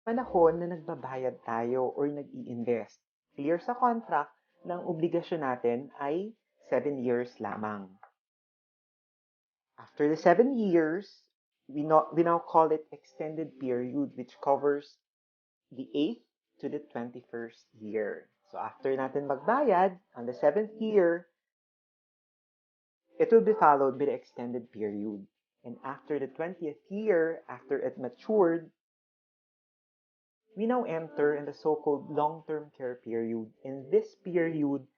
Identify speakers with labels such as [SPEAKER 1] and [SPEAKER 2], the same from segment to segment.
[SPEAKER 1] Panahon na nagbabayad tayo or nag-i-invest. Clear sa contract ng obligasyon natin ay 7 years lamang. After the 7 years, we now call it extended period, which covers the 8th to the 21st year. So after natin magbayad on the 7th year, it will be followed by the extended period. And after the 20th year, after it matured, we now enter in the so-called long-term care period. In this period,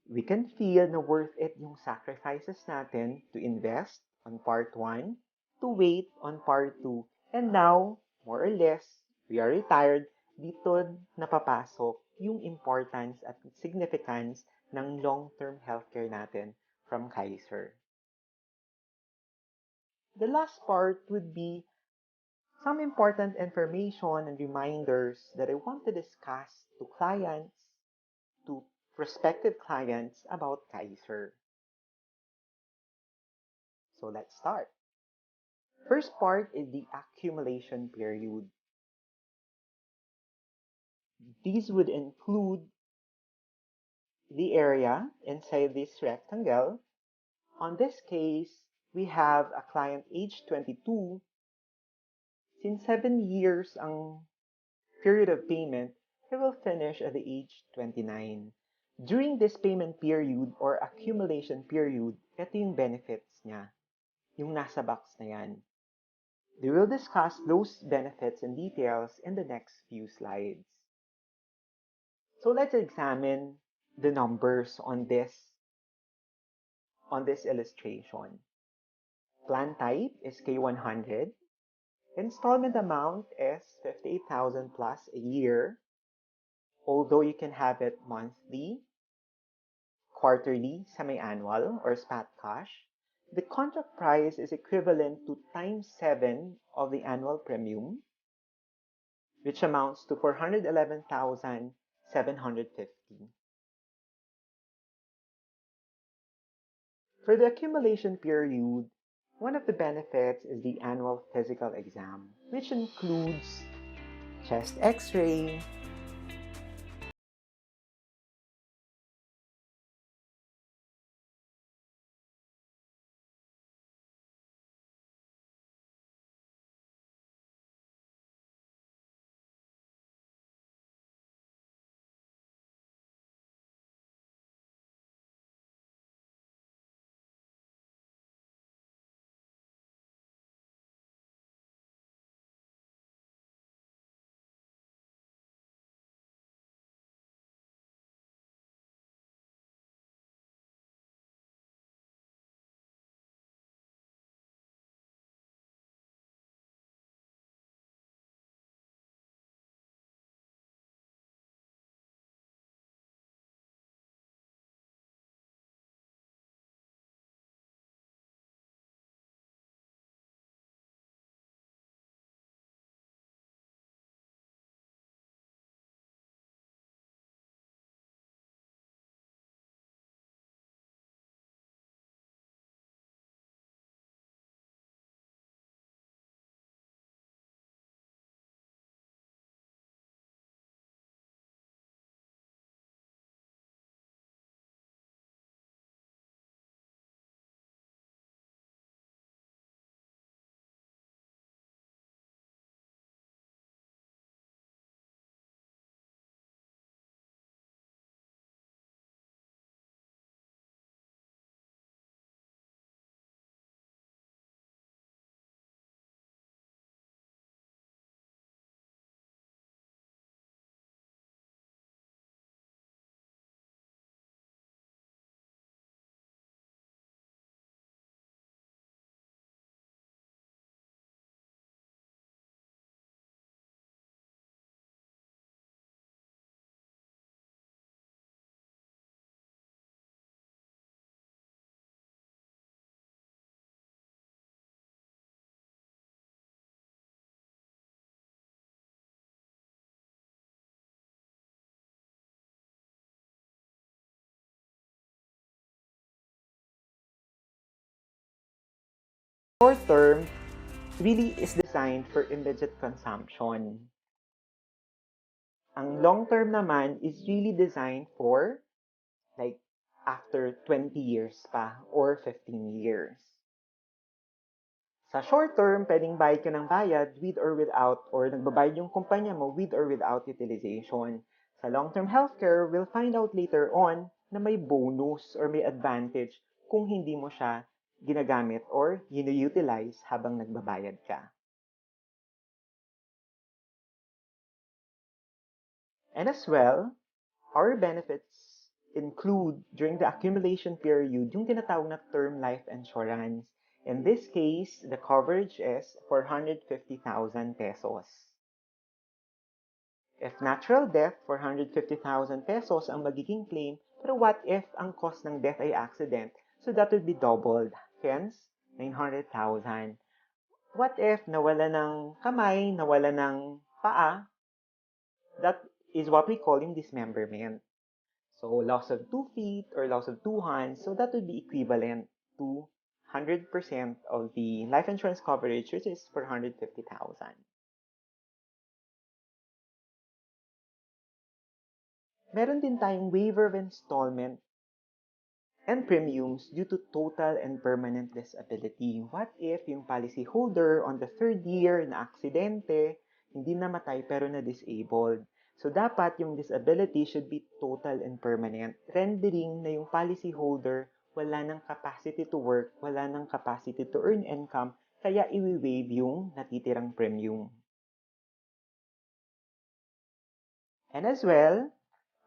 [SPEAKER 1] we can feel na worth it yung sacrifices natin to invest on part 1, to wait on part 2, and now, more or less, we are retired, dito napapasok yung importance at significance ng long-term healthcare natin from Kaiser. The last part would be some important information and reminders that I want to discuss to clients, to prospective clients about Kaiser. So let's start. First part is the accumulation period. These would include the area inside this rectangle. On this case, we have a client age 22. Since 7 years ang period of payment, he will finish at the age 29. During this payment period or accumulation period, ito yung benefits niya. Yung nasa box na yan. We will discuss those benefits and details in the next few slides. So let's examine the numbers on this illustration. Plan type is K100. Installment amount is 58,000 plus a year, although you can have it monthly, quarterly, semi-annual, or spat cash. The contract price is equivalent to times 7 of the annual premium, which amounts to 411,750. For the accumulation period, one of the benefits is the annual physical exam, which includes chest x-ray, short term really is designed for immediate consumption. Ang long term naman is really designed for like after 20 years pa or 15 years. Sa short term, pwedeng bayad ka ng bayad with or without or nagbabayad yung kumpanya mo with or without utilization. Sa long-term healthcare, we'll find out later on na may bonus or may advantage kung hindi mo siya ginagamit or utilize habang nagbabayad ka. And as well, our benefits include during the accumulation period yung tinatawag na term life insurance. In this case, the coverage is 450,000 pesos. If natural death, 450,000 pesos ang magiging claim, pero what if ang cost ng death ay accident? So that would be doubled. Hence, 900,000. What if nawala ng kamay, nawala ng paa? That is what we call in dismemberment. So loss of 2 feet or loss of 2 hands, so that would be equivalent to 100% of the life insurance coverage, which is 450,000. Meron din tayong waiver of installment and premiums due to total and permanent disability. What if yung policyholder on the third year na aksidente, hindi namatay pero na-disabled? So dapat yung disability should be total and permanent, rendering na yung policyholder wala ng capacity to work, wala ng capacity to earn income, kaya i-waive yung natitirang premium. And as well,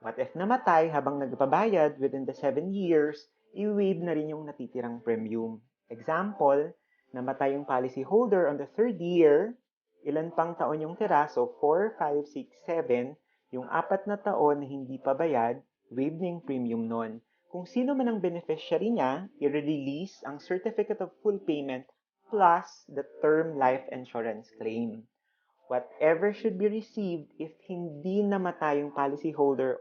[SPEAKER 1] what if namatay habang nagbabayad within the 7 years, i-waive na rin yung natitirang premium. Example, namatay yung policyholder on the third year, ilan pang taon yung tira, so 4, 5, 6, 7, yung 4 na taon na hindi pa bayad, waive na yung premium nun. Kung sino man ang beneficiary niya, i-release ang Certificate of Full Payment plus the Term Life Insurance Claim. Whatever should be received if hindi namatay yung policyholder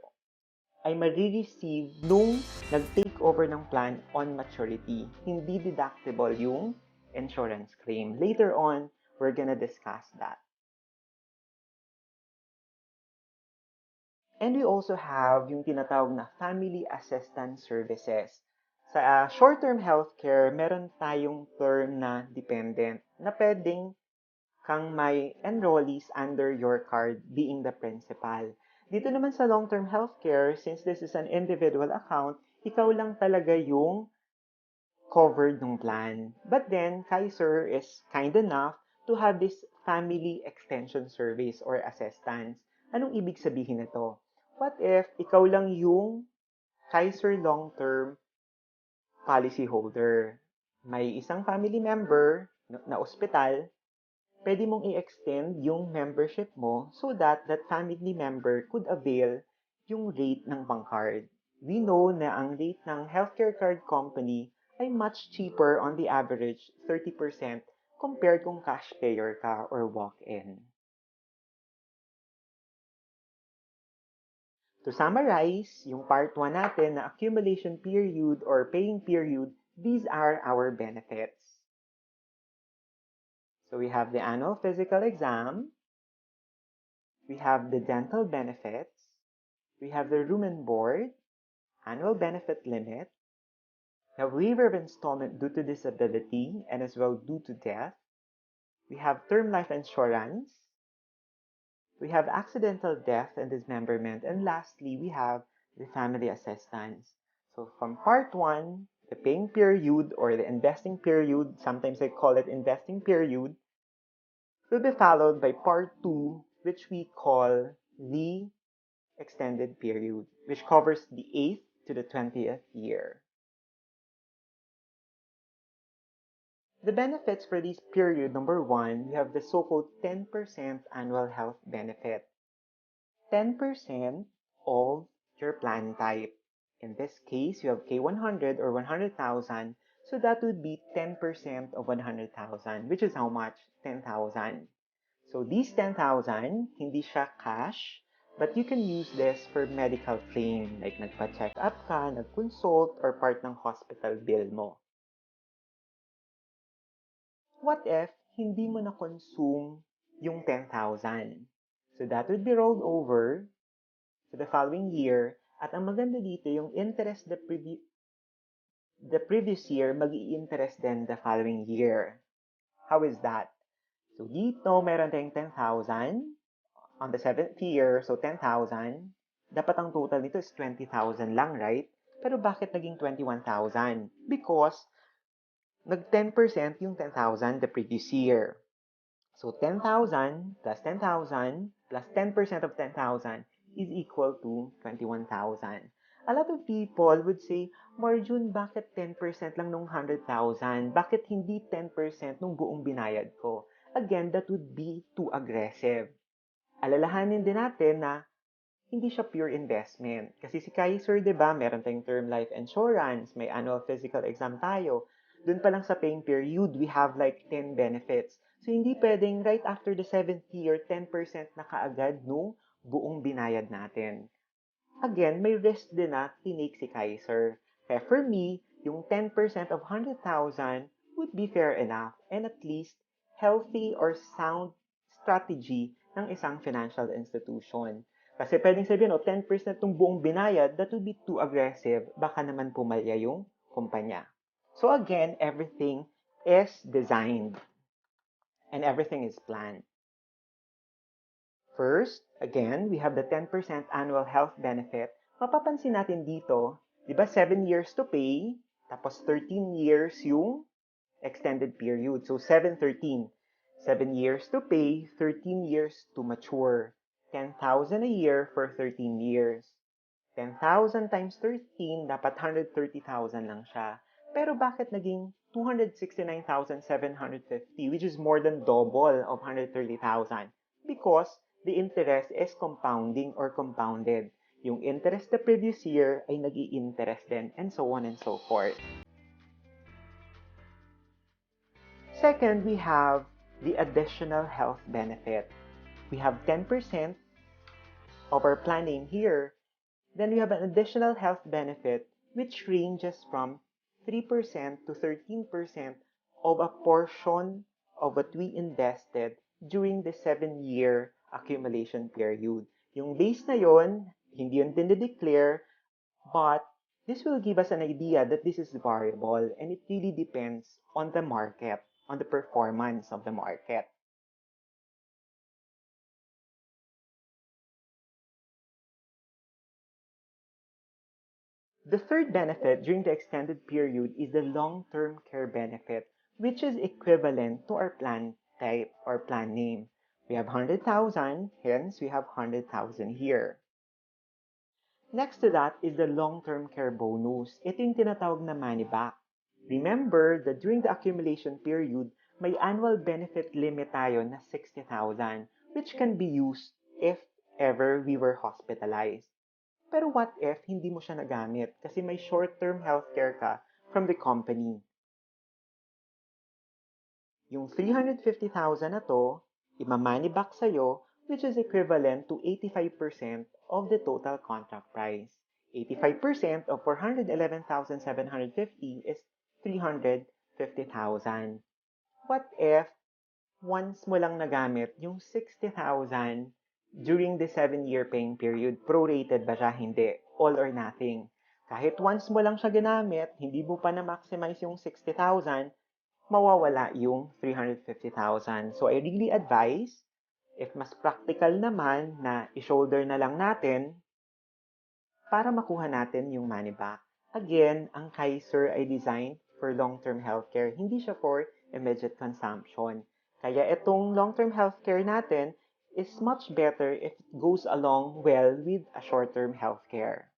[SPEAKER 1] ay marireceive nung nag-take over ng plan on maturity. Hindi deductible yung insurance claim. Later on, we're gonna discuss that. And we also have yung tinatawag na family assistance services. Sa short-term healthcare, meron tayong term na dependent na pwedeng kang may enrollees under your card being the principal. Dito naman sa long-term healthcare, since this is an individual account, ikaw lang talaga yung covered ng plan. But then, Kaiser is kind enough to have this family extension service or assistance. Anong ibig sabihin nito? What if ikaw lang yung Kaiser long-term policy holder? May isang family member na ospital, pwede mong i-extend yung membership mo so that that family member could avail yung rate ng pang-card. We know na ang rate ng healthcare card company ay much cheaper on the average, 30% compared kung cash payer ka or walk-in. To summarize, yung part 1 natin na accumulation period or paying period, these are our benefits. So we have the annual physical exam, we have the dental benefits, we have the room and board, annual benefit limit, we have waiver of installment due to disability and as well due to death, we have term life insurance, we have accidental death and dismemberment, and lastly, we have the family assistance. So from part 1, the paying period or the investing period, sometimes I call it investing period, will be followed by part 2, which we call the extended period, which covers the 8th to the 20th year. The benefits for this period, number 1, we have the so-called 10% annual health benefit. 10% of your plan type. In this case, you have K100 or 100,000, so that would be 10% of 100,000, which is how much? 10,000. So these 10,000, hindi siya cash, but you can use this for medical claim, like nagpa-check up ka, nag-consult, or part ng hospital bill mo. What if hindi mo na-consume yung 10,000? So that would be rolled over to the following year. At ang maganda dito, yung interest the previous year, mag-i-interest din the following year. How is that? So dito, meron tayong 10,000 on the 7th year, so 10,000. Dapat ang total nito is 20,000 lang, right? Pero bakit naging 21,000? Because nag-10% yung 10,000 the previous year. So 10,000 plus 10,000 plus 10% of 10,000 is equal to 21,000. A lot of people would say, Marjun, bakit 10% lang nung 100,000? Bakit hindi 10% nung buong binayad ko? Again, that would be too aggressive. Alalahanin din natin na hindi siya pure investment. Kasi si Kaiser, di ba, meron tayong term life insurance, may annual physical exam tayo. Doon pa lang sa paying period, we have like 10 benefits. So, hindi pwedeng right after the 7th year, 10% na kaagad nung buong binayad natin. Again, may risk din na tinake si Kaiser. Kaya for me, yung 10% of 100,000 would be fair enough and at least healthy or sound strategy ng isang financial institution. Kasi pwedeng sabihin, 10% ng buong binayad, that would be too aggressive. Baka naman pumalya yung kumpanya. So again, everything is designed and everything is planned. First, again, we have the 10% annual health benefit. Mapapansin natin dito, di ba 7 years to pay, tapos 13 years yung extended period. So 7, 13. 7 years to pay, 13 years to mature. 10,000 a year for 13 years. 10,000 times 13, dapat 130,000 lang siya. Pero bakit naging 269,750, which is more than double of 130,000? Because the interest is compounding or compounded. Yung interest the previous year ay nag-i-interest din, and so on and so forth. Second, we have the additional health benefit. We have 10% of our planning here. Then we have an additional health benefit which ranges from 3% to 13% of a portion of what we invested during the 7-year accumulation period. Yung base na yon, hindi yun dinideclare, but this will give us an idea that this is variable and it really depends on the market, on the performance of the market. The third benefit during the extended period is the long-term care benefit, which is equivalent to our plan type or plan name. We have 100,000, hence we have 100,000 here. Next to that is the long-term care bonus. Ito yung tinatawag na money back. Remember that during the accumulation period, may annual benefit limit tayo na 60,000, which can be used if ever we were hospitalized. Pero what if hindi mo siya nagamit kasi may short-term healthcare ka from the company? Yung 350,000 na to, imamoney back sa'yo, which is equivalent to 85% of the total contract price. 85% of 411,750 is 350,000. What if once mo lang nagamit yung 60,000 during the 7-year paying period? Prorated ba siya? Hindi. All or nothing. Kahit once mo lang siya ginamit, hindi mo pa na-maximize yung 60,000, mawawala yung 350,000. So I really advise, if mas practical naman na i-shoulder na lang natin para makuha natin yung money back. Again, ang Kaiser ay designed for long-term healthcare. Hindi siya for immediate consumption. Kaya itong long-term healthcare natin is much better if it goes along well with a short-term healthcare.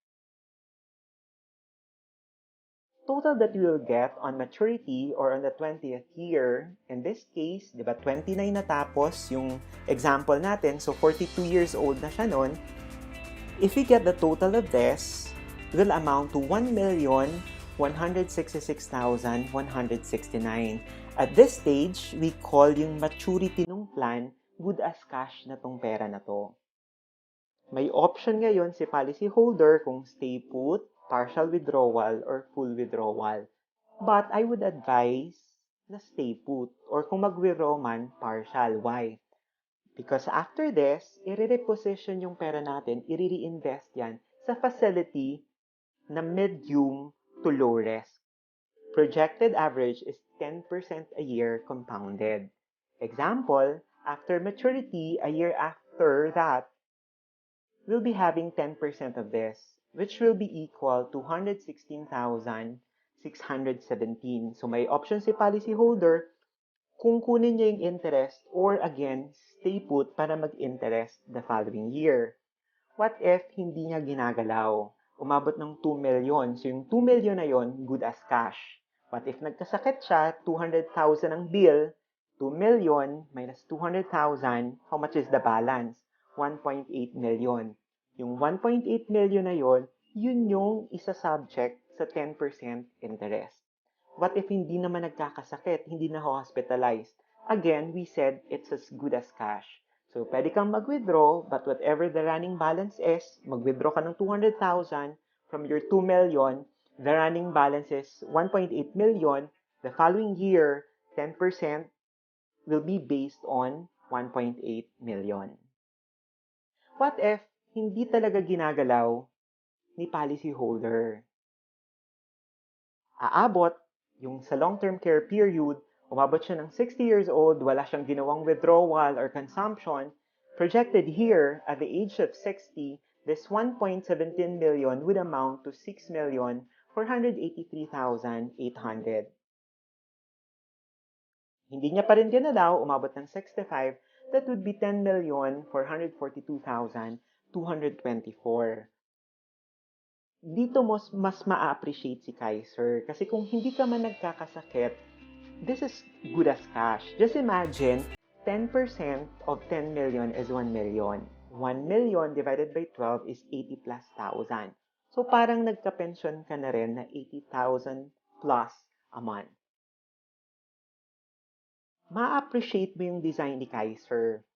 [SPEAKER 1] Total that we will get on maturity or on the 20th year, in this case, di ba, 29 natapos yung example natin, so 42 years old na siya nun. If we get the total of this, it will amount to 1,166,169. At this stage, we call yung maturity ng plan good as cash na tong pera na to. May option ngayon si policyholder kung stay put, partial withdrawal, or full withdrawal. But I would advise na stay put or kung mag-withdraw man, partial. Why? Because after this, i-reposition yung pera natin, i-reinvest yan sa facility na medium to low risk. Projected average is 10% a year compounded. Example, after maturity, a year after that, we'll be having 10% of this, which will be equal to 116,617. So may option si policyholder kung kunin niya yung interest or again, stay put para mag-interest the following year. What if hindi niya ginagalaw? Umabot ng 2 million. So yung 2 million na yon, good as cash. What if nagkasakit siya, 200,000 ang bill, 2 million minus 200,000, how much is the balance? 1.8 million. Yung 1.8 million na yon, yun yung isa-subject sa 10% interest. What if hindi naman nagkakasakit, hindi na hospitalized? Again, we said it's as good as cash. So, pwede kang mag-withdraw, but whatever the running balance is, mag-withdraw ka ng 200,000 from your 2 million, the running balance is 1.8 million. The following year, 10% will be based on 1.8 million. What if hindi talaga ginagalaw ni policyholder? Aabot yung sa long-term care period, umabot siya ng 60 years old, wala siyang ginawang withdrawal or consumption, projected here at the age of 60, this 1.17 million would amount to 6,483,800. Hindi niya pa rin ginalaw, umabot ng 65, that would be 10,442,224. Dito mas ma-appreciate si Kaiser. Kasi kung hindi ka man nagkakasakit, this is good as cash. Just imagine, 10% of 10 million is 1 million. 1 million divided by 12 is 80 plus thousand. So parang nagka-pension ka na rin na 80,000 plus a month. Ma-appreciate mo yung design ni Kaiser.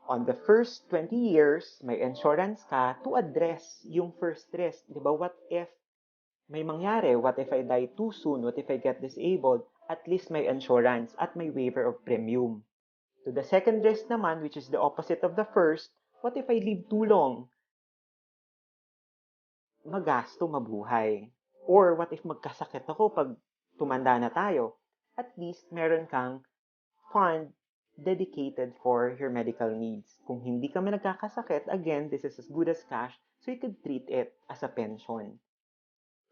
[SPEAKER 1] On the first 20 years, may insurance ka to address yung first risk. Diba? What if may mangyari? What if I die too soon? What if I get disabled? At least may insurance at may waiver of premium. To the second risk naman, which is the opposite of the first, what if I live too long? Magasto, mabuhay. Or what if magkasakit ako pag tumanda na tayo? At least meron kang fund dedicated for your medical needs. Kung hindi ka man nagkakasakit, again, this is as good as cash, so you could treat it as a pension.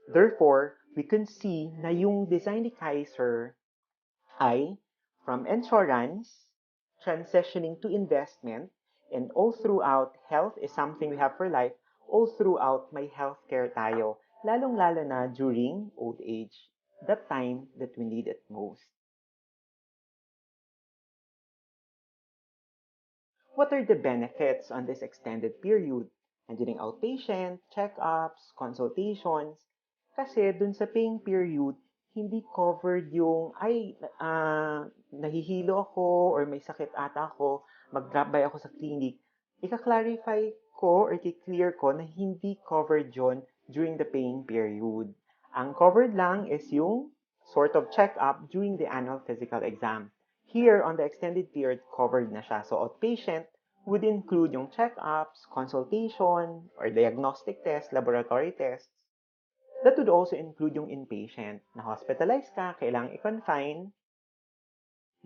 [SPEAKER 1] Therefore, we can see na yung design ni Kaiser ay from insurance, transitioning to investment, and all throughout, health is something we have for life, all throughout may healthcare tayo, lalong-lalo na during old age, the time that we need it most. What are the benefits on this extended period? Nandiyan yung outpatient, check-ups, consultations. Kasi dun sa paying period, hindi covered yung, nahihilo ako or may sakit ata ako, mag-drop by ako sa clinic. Ika-clarify ko or i-clear ko na hindi covered yon during the paying period. Ang covered lang is yung sort of check-up during the annual physical exam. Here, on the extended period, covered na siya. So, outpatient would include yung check-ups, consultation, or diagnostic tests, laboratory tests. That would also include yung inpatient. Na hospitalize ka, kailangang i-confine.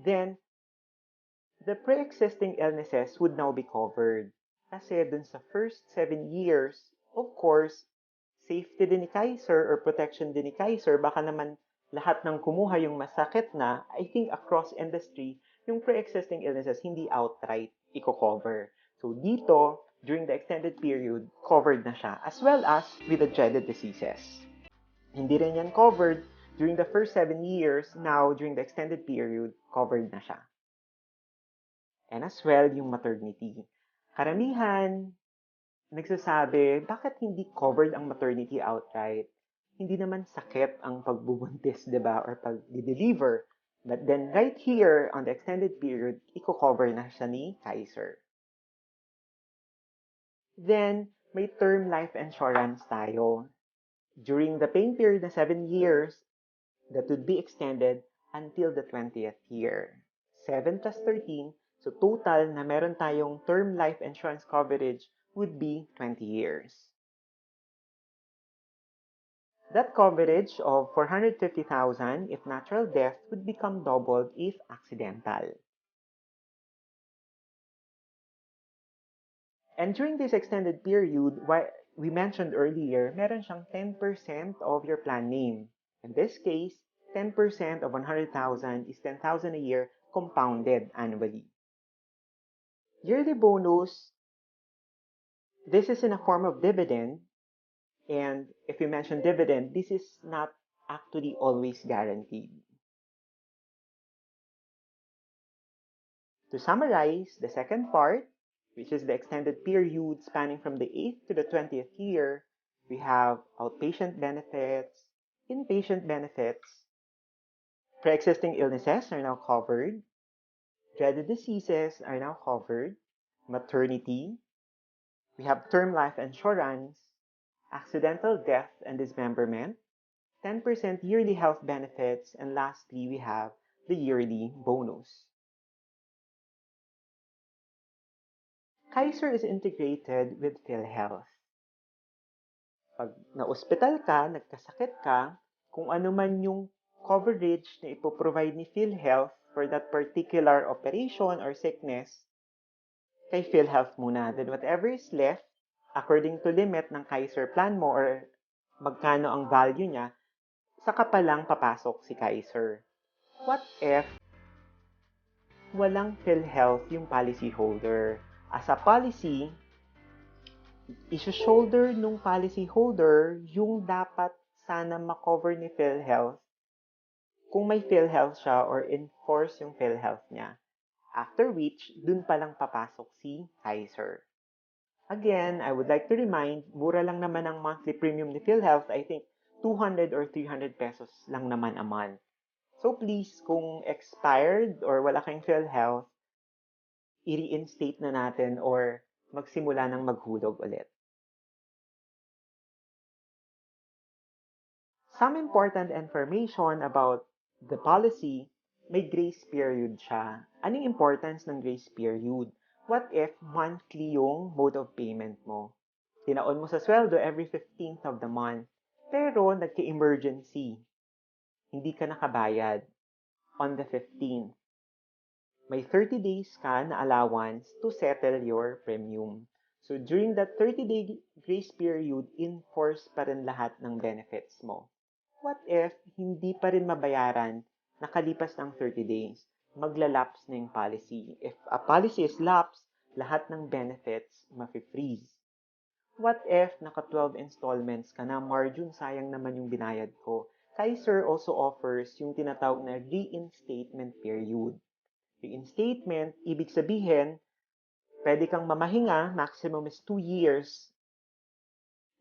[SPEAKER 1] Then, the pre-existing illnesses would now be covered. Kasi dun sa first 7 years, of course, safety din ni Kaiser or protection din ni Kaiser, baka naman lahat ng kumuha yung masakit na, I think across industry, yung pre-existing illnesses hindi outright i-cover. So dito, during the extended period, covered na siya, as well as with the dreaded diseases. Hindi rin yan covered during the first 7 years, now during the extended period, covered na siya. And as well, yung maternity. Karamihan, nagsasabi, bakit hindi covered ang maternity outright? Hindi naman sakit ang pagbubuntis, di ba? Or pag-deliver. But then right here, on the extended period, i-cover na siya ni Kaiser. Then, may term life insurance tayo. During the paying period na 7 years, that would be extended until the 20th year. 7 plus 13, So total na meron tayong term life insurance coverage would be 20 years. That coverage of 450,000 if natural death would become doubled if accidental. And during this extended period, we mentioned earlier, meron siyang 10% of your plan name. In this case, 10% of 100,000 is 10,000 a year compounded annually. Yearly bonus, this is in a form of dividend. And if you mention dividend, this is not actually always guaranteed. To summarize, the second part, which is the extended period spanning from the 8th to the 20th year, we have outpatient benefits, inpatient benefits, pre-existing illnesses are now covered, dreaded diseases are now covered, maternity, we have term life insurance, accidental death and dismemberment, 10% yearly health benefits, and lastly, we have the yearly bonus. Kaiser is integrated with PhilHealth. Pag na-ospital ka, nagkasakit ka, kung ano man yung coverage na ipoprovide ni PhilHealth for that particular operation or sickness, kay PhilHealth muna. Then whatever is left, according to limit ng Kaiser plan mo or magkano ang value niya, saka pa lang papasok si Kaiser. What if walang PhilHealth yung policy holder? As a policy, iso-shoulder nung policy holder yung dapat sana makover ni PhilHealth kung may PhilHealth siya or enforce yung PhilHealth niya. After which, dun palang papasok si Kaiser. Again, I would like to remind, mura lang naman ang monthly premium ni PhilHealth. I think 200 or 300 pesos lang naman a month. So please, kung expired or wala kayong PhilHealth, i-reinstate na natin or magsimula ng maghulog ulit. Some important information about the policy, may grace period siya. Anong importance ng grace period? What if monthly yung mode of payment mo? Tinaon mo sa sweldo every 15th of the month, pero nagka-emergency. Hindi ka nakabayad on the 15th. May 30 days ka na allowance to settle your premium. So during that 30-day grace period, enforce pa rin lahat ng benefits mo. What if hindi pa rin mabayaran nakalipas ng 30 days? Maglalapse na yung policy. If a policy is lapsed, lahat ng benefits mafi-freeze. What if naka 12 installments ka na, Marjun, sayang naman yung binayad ko? Kaiser also offers yung tinatawag na reinstatement period. Reinstatement, ibig sabihin, pwede kang mamahinga, maximum is 2 years.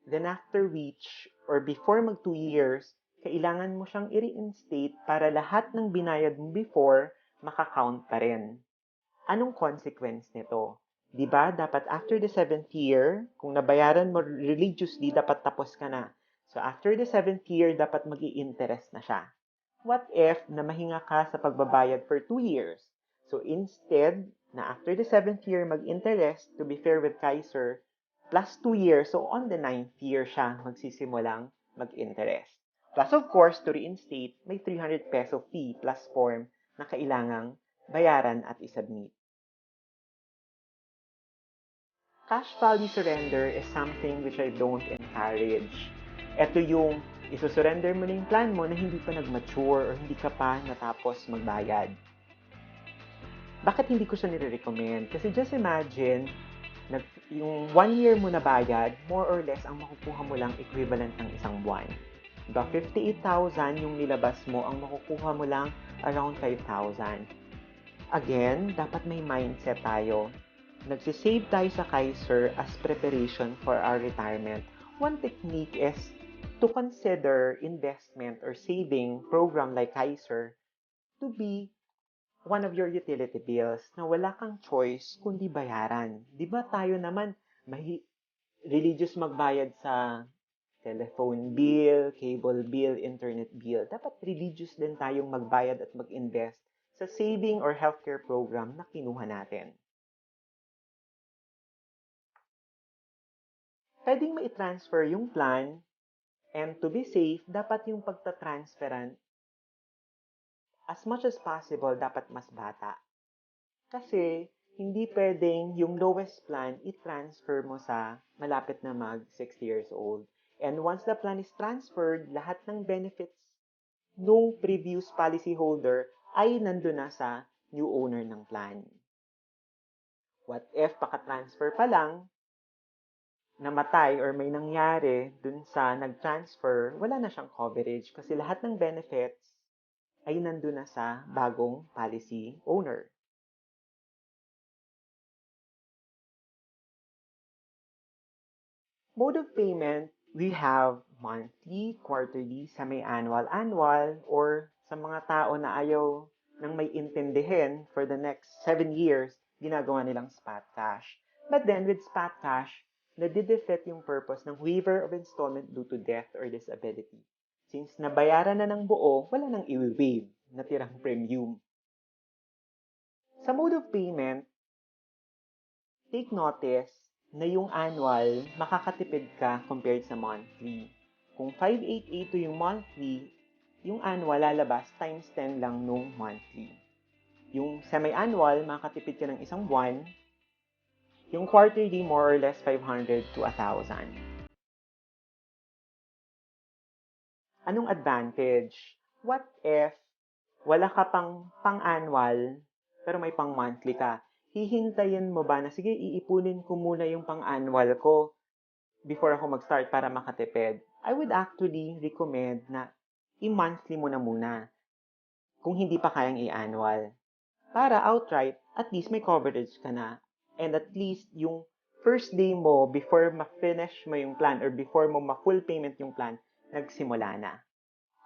[SPEAKER 1] Then after which, or before mag 2 years, kailangan mo siyang i-reinstate para lahat ng binayad mo before, makakount pa rin. Anong consequence nito? Diba, dapat after the 7th year, kung nabayaran mo religiously, dapat tapos ka na. So after the 7th year, dapat mag-i-interest na siya. What if namahinga ka sa pagbabayad for 2 years? So instead, na after the 7th year mag-interest, to be fair with Kaiser, plus 2 years, so on the 9th year siya magsisimulang mag-interest. Plus of course, to reinstate, may 300 peso fee plus form na kailangang bayaran at isubmit. Cash value surrender is something which I don't encourage. Ito yung isusurrender mo na yung plan mo na hindi pa nag-mature or hindi ka pa natapos magbayad. Bakit hindi ko siya nire-recommend? Kasi just imagine, yung 1 year mo na bayad, more or less, ang makukuha mo lang equivalent ng isang buwan. Diba, 58,000 yung nilabas mo, ang makukuha mo lang around 5,000. Again, dapat may mindset tayo. Nagsisave tayo sa Kaiser as preparation for our retirement. One technique is to consider investment or saving program like Kaiser to be one of your utility bills na wala kang choice kundi bayaran. Di ba tayo naman religious magbayad sa telephone bill, cable bill, internet bill. Dapat religious din tayong magbayad at mag-invest sa saving or healthcare program na kinuha natin. Pwedeng ma-transfer yung plan, and to be safe, dapat yung pagtatransferan as much as possible dapat mas bata. Kasi hindi pwedeng yung lowest plan i-transfer mo sa malapit na mag 60 years old. And once the plan is transferred, lahat ng benefits nung previous policyholder ay nandun na sa new owner ng plan. What if paka-transfer pa lang, namatay or may nangyari dun sa nag-transfer, wala na siyang coverage kasi lahat ng benefits ay nandun na sa bagong policy owner. Mode of payment, we have monthly, quarterly, semi-annual, annual, or sa mga tao na ayaw nang may intindihin for the next 7 years, ginagawa nilang spot cash. But then, with spot cash, nadidefeat yung purpose ng waiver of installment due to death or disability. Since nabayaran na ng buo, wala nang i-waive na tirang premium. Sa mode of payment, take notice na yung annual, makakatipid ka compared sa monthly. Kung 5,882 yung monthly, yung annual lalabas times 10 lang nung monthly. Yung semi-annual, makakatipid ka ng isang buwan. Yung quarterly, more or less 500 to 1,000. Anong advantage? What if wala ka pang-annual, pero may pang-monthly ka? Hihintayin mo ba na, sige, iipunin ko muna yung pang-annual ko before ako mag-start para makatipid? I would actually recommend na i-monthly mo na muna kung hindi pa kayang i-annual. Para outright, at least may coverage ka na. And at least yung first day mo before ma-finish mo yung plan or before mo ma-full payment yung plan, nagsimula na.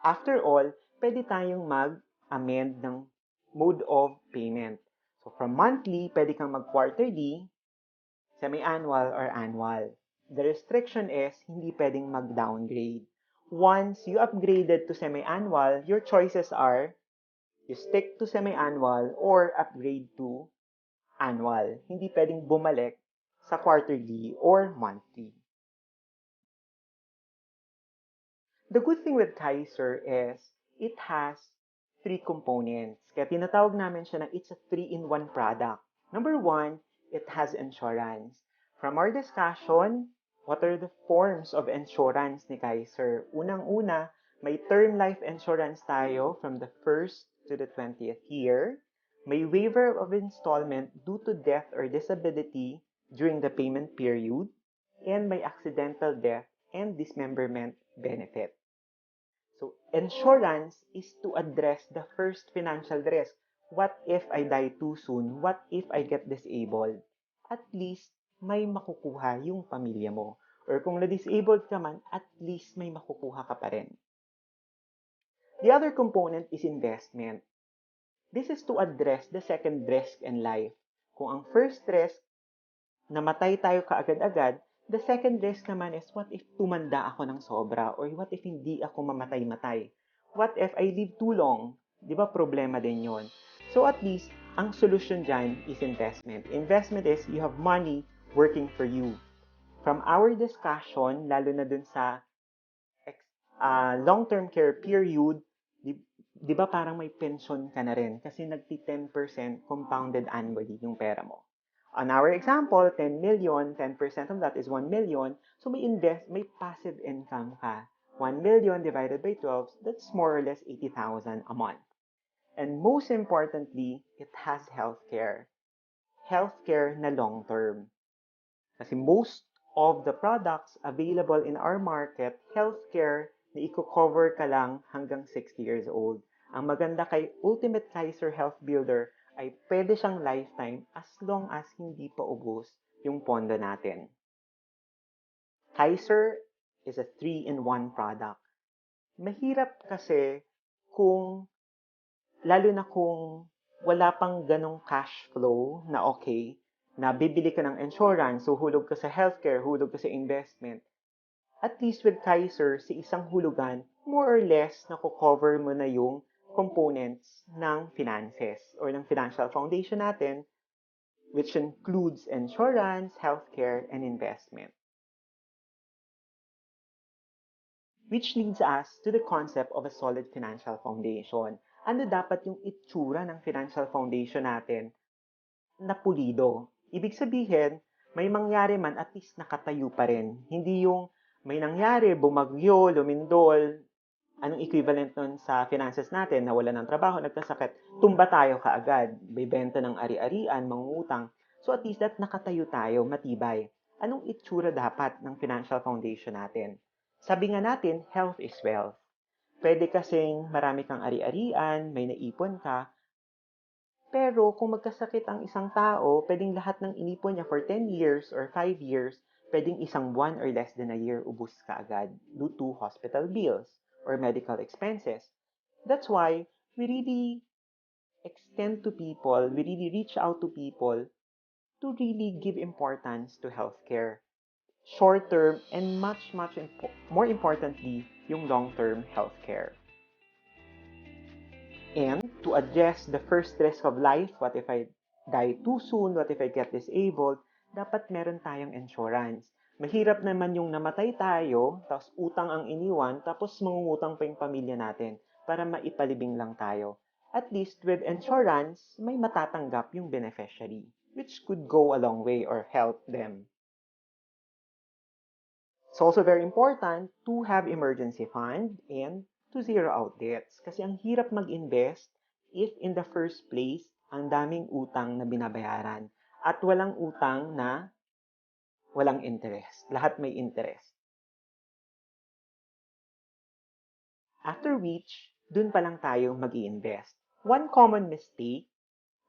[SPEAKER 1] After all, pwede tayong mag-amend ng mode of payment. So from monthly, pwede kang mag-quarterly, semi-annual, or annual. The restriction is, hindi pwedeng mag-downgrade. Once you upgraded to semi-annual, your choices are, you stick to semi-annual or upgrade to annual. Hindi pwedeng bumalik sa quarterly or monthly. The good thing with Kaiser is, it has 3 components. Kaya tinatawag namin siya na it's a 3-in-1 product. Number 1, it has insurance. From our discussion, what are the forms of insurance ni Kaiser? Unang-una, may term life insurance tayo from the 1st to the 20th year. May waiver of installment due to death or disability during the payment period. And may accidental death and dismemberment benefit. So, insurance is to address the first financial risk. What if I die too soon? What if I get disabled? At least, may makukuha yung pamilya mo. Or kung na-disabled ka man, at least may makukuha ka pa rin. The other component is investment. This is to address the second risk in life. Kung ang first risk, namatay tayo kaagad-agad, the second risk naman is, what if tumanda ako ng sobra? Or what if hindi ako mamatay-matay? What if I live too long? Di ba problema din yon? So at least, ang solution dyan is investment. Investment is, you have money working for you. From our discussion, lalo na dun sa long-term care period, di ba parang may pension ka na rin? Kasi nagti-10% compounded annually yung pera mo. On our example, 10 million, 10% of that is 1 million. So may passive income ka. 1 million divided by 12, that's more or less 80,000 a month. And most importantly, it has healthcare. Healthcare na long-term. Kasi most of the products available in our market, healthcare na i-cover ka lang hanggang 60 years old. Ang maganda kay Ultimate Kaiser Health Builder ay pwede siyang lifetime as long as hindi pa ubos yung pondo natin. Kaiser is a 3-in-1 product. Mahirap kasi lalo na kung wala pang ganong cash flow na okay, na bibili ka ng insurance, so hulog ka sa healthcare, hulog ka sa investment. At least with Kaiser, sa isang hulugan, more or less, nakukover mo na yung components ng finances or ng financial foundation natin, which includes insurance, healthcare, and investment. Which leads us to the concept of a solid financial foundation. Ano dapat yung itsura ng financial foundation natin na pulido? Ibig sabihin, may mangyari man at least nakatayo pa rin. Hindi yung may nangyari, bumagyo, lumindol, anong equivalent nun sa finances natin, nawala ng trabaho, nagkasakit, tumba tayo kaagad, bibenta ng ari-arian, mangungutang. So at least that nakatayo tayo, matibay. Anong itsura dapat ng financial foundation natin? Sabi nga natin, health is wealth. Pwede kasing marami kang ari-arian, may naipon ka, pero kung magkasakit ang isang tao, pwedeng lahat ng inipon niya for 10 years or 5 years, pwedeng isang buwan or less than a year ubus ka agad due to hospital bills or medical expenses. That's why we really extend to people, we really reach out to people to really give importance to healthcare. Short-term and much more importantly, yung long-term healthcare. And to address the first risk of life, what if I die too soon, what if I get disabled, dapat meron tayong insurance. Mahirap naman yung namatay tayo, tapos utang ang iniwan, tapos mangungutang pa yung pamilya natin para maipalibing lang tayo. At least with insurance, may matatanggap yung beneficiary, which could go a long way or help them. It's also very important to have emergency fund and to zero out debts. Kasi ang hirap mag-invest if in the first place, ang daming utang na binabayaran at walang utang na walang interest. Lahat may interest. After which, dun pa lang tayo mag-i-invest. One common mistake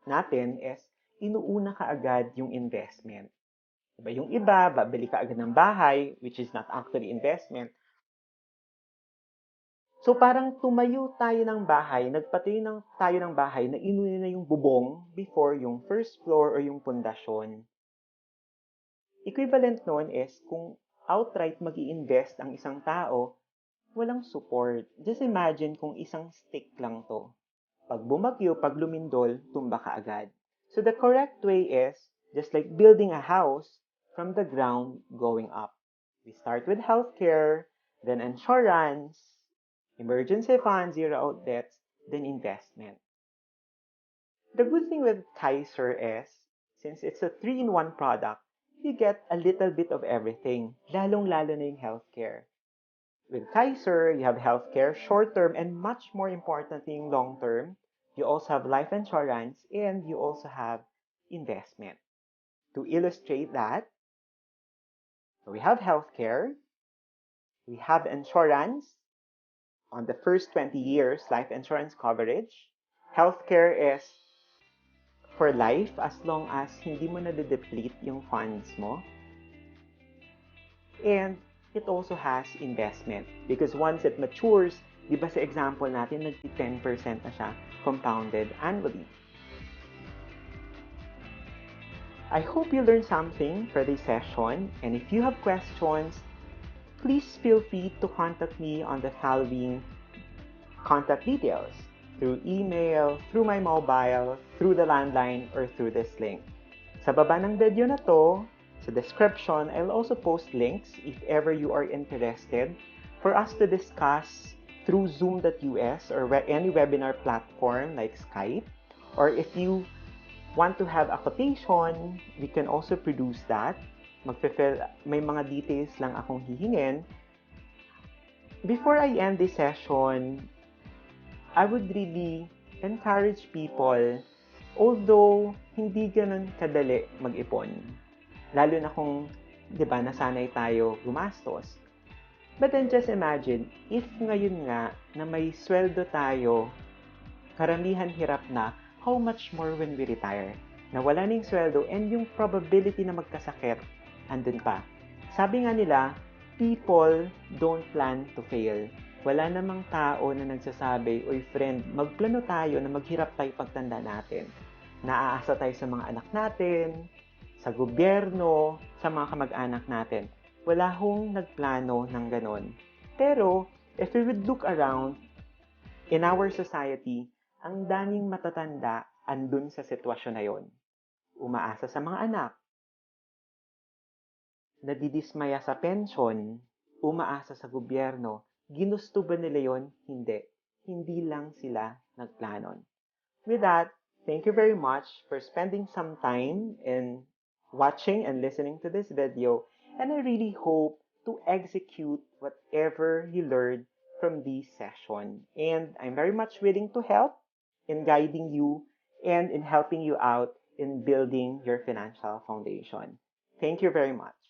[SPEAKER 1] natin is inuuna ka agad yung investment. Diba? Yung iba, babili ka agad ng bahay, which is not actually investment. So parang tumayo tayo ng bahay, tayo ng bahay na inuna na yung bubong before yung first floor or yung pundasyon. Equivalent nun is kung outright mag-i-invest ang isang tao, walang support. Just imagine kung isang stick lang to. Pag bumagyo, pag lumindol, tumba ka agad. So the correct way is, just like building a house, from the ground going up. We start with healthcare, then insurance, emergency fund, zero out debts, then investment. The good thing with Kaiser is, since it's a 3-in-1 product, you get a little bit of everything, lalong-lalo na yung healthcare. With Kaiser, you have healthcare, short-term, and much more importantly, long-term. You also have life insurance, and you also have investment. To illustrate that, we have healthcare, we have insurance on the first 20 years, life insurance coverage. Healthcare is for life as long as hindi mo na-deplete yung funds mo. And it also has investment because once it matures, di ba sa example natin, nag-10% na siya compounded annually. I hope you learned something for this session, and if you have questions, please feel free to contact me on the following contact details through email, through my mobile, through the landline, or through this link. Sa baba ng video na to, sa description, I'll also post links if ever you are interested for us to discuss through Zoom.us or any webinar platform like Skype, or if you want to have a quotation, we can also produce that. May mga details lang akong hihingin. Before I end this session, I would really encourage people, although hindi ganun kadali mag-ipon. Lalo na kung, di ba, nasanay tayo gumastos. But then just imagine, if ngayon nga na may sweldo tayo, karamihan hirap na, how much more when we retire? Nawala na yung sweldo and yung probability na magkasakit, andun pa. Sabi nga nila, people don't plan to fail. Wala namang tao na nagsasabi, oy friend, magplano tayo na maghirap tayo pagtanda natin. Naaasa tayo sa mga anak natin, sa gobyerno, sa mga kamag-anak natin. Wala hong nagplano ng ganon. Pero, if we would look around, In our society, ang daming matatanda andun sa sitwasyon na yon. Umaasa sa mga anak, nadidismaya sa pensyon, umaasa sa gobyerno. Ginusto ba nila yon? Hindi. Hindi lang sila nagplanon. With that, thank you very much for spending some time in watching and listening to this video. And I really hope to execute whatever you learned from this session. And I'm very much willing to help in guiding you and in helping you out in building your financial foundation. Thank you very much.